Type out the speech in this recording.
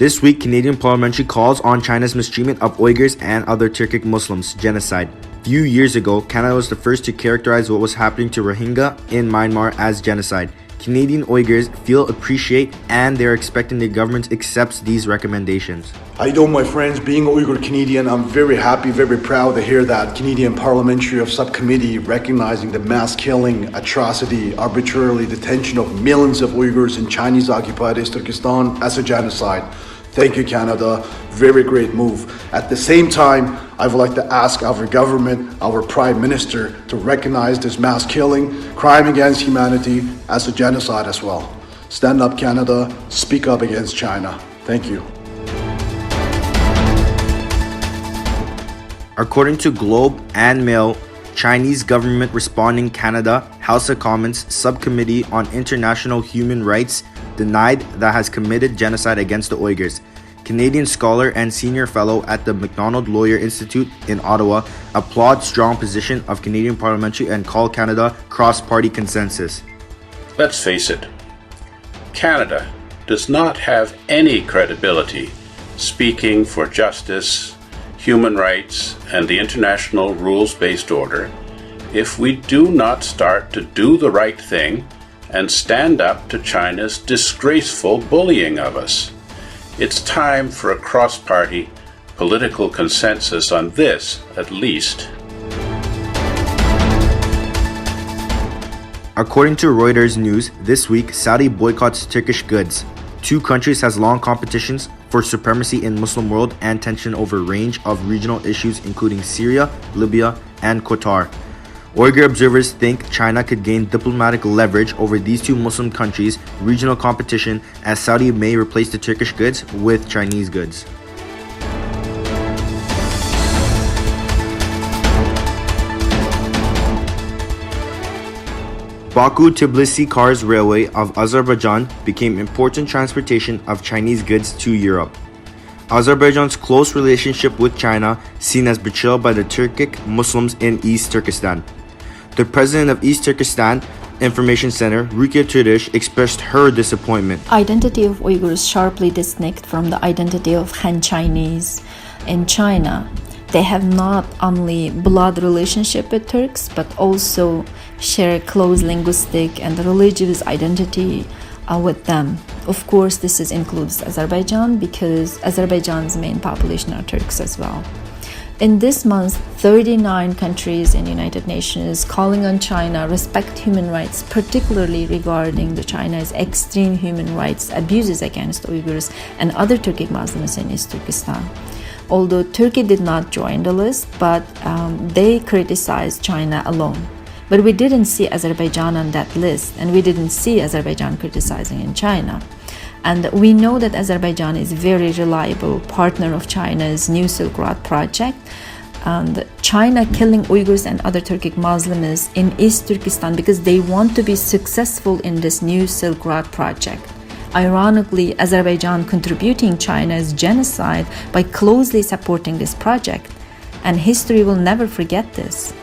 This week, Canadian parliamentary calls on China's mistreatment of Uyghurs and other Turkic Muslims, genocide. Few years ago, Canada was the first to characterize what was happening to Rohingya in Myanmar as genocide. Canadian Uyghurs feel, appreciate, and they're expecting the government accepts these recommendations. How you doing, my friends? Being an Uyghur Canadian, I'm very happy, very proud to hear that Canadian Parliamentary Subcommittee recognizing the mass killing, atrocity, arbitrarily detention of millions of Uyghurs in Chinese-occupied East Turkestan as a genocide. Thank you, Canada. Very great move. At the same time, I would like to ask our government, our Prime Minister, to recognize this mass killing, crime against humanity, as a genocide as well. Stand up, Canada. Speak up against China. Thank you. According to Globe and Mail, Chinese government responding Canada House of Commons Subcommittee on International Human Rights denied that has committed genocide against the Uyghurs. Canadian scholar and senior fellow at the Macdonald Lawyer Institute in Ottawa applauds strong position of Canadian parliamentary and call Canada cross-party consensus. Let's face it, Canada does not have any credibility speaking for justice, human rights, and the international rules-based order if we do not start to do the right thing and stand up to China's disgraceful bullying of us. It's time for a cross-party political consensus on this, at least. According to Reuters News, this week, Saudi boycotts Turkish goods. Two countries has long competitions for supremacy in Muslim world and tension over a range of regional issues including Syria, Libya, and Qatar. Uyghur observers think China could gain diplomatic leverage over these two Muslim countries' regional competition as Saudi may replace the Turkish goods with Chinese goods. Baku-Tbilisi Cars Railway of Azerbaijan became important transportation of Chinese goods to Europe. Azerbaijan's close relationship with China seen as betrayal by the Turkic Muslims in East Turkestan. The president of East Turkestan Information Center, Rukia Turish, expressed her disappointment. Identity of Uyghurs sharply distinct from the identity of Han Chinese in China. They have not only blood relationship with Turks, but also share close linguistic and religious identity with them. Of course, this includes Azerbaijan because Azerbaijan's main population are Turks as well. In this month, 39 countries in the United Nations calling on China respect human rights, particularly regarding the China's extreme human rights abuses against Uyghurs and other Turkic Muslims in East Turkestan. Although Turkey did not join the list, but they criticized China alone. But we didn't see Azerbaijan on that list, and we didn't see Azerbaijan criticizing in China. And we know that Azerbaijan is a very reliable partner of China's New Silk Road project. And China killing Uyghurs and other Turkic Muslims in East Turkestan because they want to be successful in this New Silk Road project. Ironically, Azerbaijan contributing China's genocide by closely supporting this project. And history will never forget this.